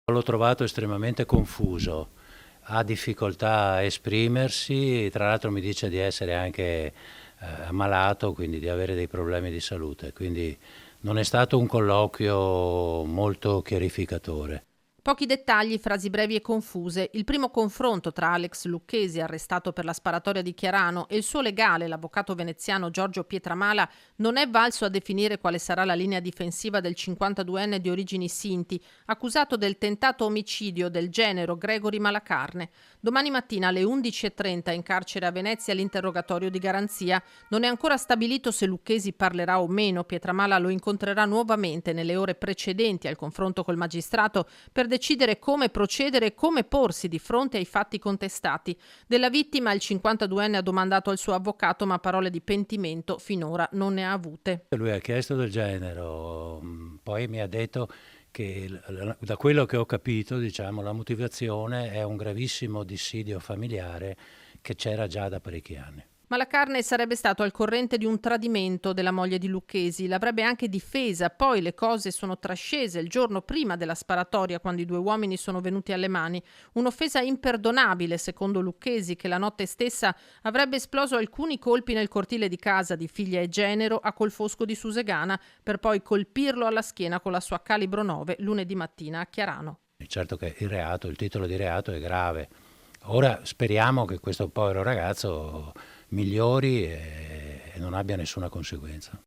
L'ho trovato estremamente confuso, ha difficoltà a esprimersi, tra l'altro mi dice di essere anche ammalato, quindi di avere dei problemi di salute, quindi non è stato un colloquio molto chiarificatore. Pochi dettagli, frasi brevi e confuse. Il primo confronto tra Alex Lucchesi, arrestato per la sparatoria di Chiarano, e il suo legale, l'avvocato veneziano Giorgio Pietramala, non è valso a definire quale sarà la linea difensiva del 52enne di origini sinti, accusato del tentato omicidio del genero Gregory Malacarne. Domani mattina alle 11:30 in carcere a Venezia l'interrogatorio di garanzia. Non è ancora stabilito se Lucchesi parlerà o meno. Pietramala lo incontrerà nuovamente nelle ore precedenti al confronto col magistrato per decidere come procedere e come porsi di fronte ai fatti contestati. Della vittima il 52enne ha domandato al suo avvocato, ma parole di pentimento finora non ne ha avute. Lui ha chiesto del genero, poi mi ha detto che da quello che ho capito, diciamo, la motivazione è un gravissimo dissidio familiare che c'era già da parecchi anni. Malacarne sarebbe stato al corrente di un tradimento della moglie di Lucchesi, l'avrebbe anche difesa, poi le cose sono trascese il giorno prima della sparatoria quando i due uomini sono venuti alle mani. Un'offesa imperdonabile, secondo Lucchesi, che la notte stessa avrebbe esploso alcuni colpi nel cortile di casa di figlia e genero a Colfosco di Susegana, per poi colpirlo alla schiena con la sua calibro 9 lunedì mattina a Chiarano. Certo che il titolo di reato è grave. Ora speriamo che questo povero ragazzo migliori e non abbia nessuna conseguenza.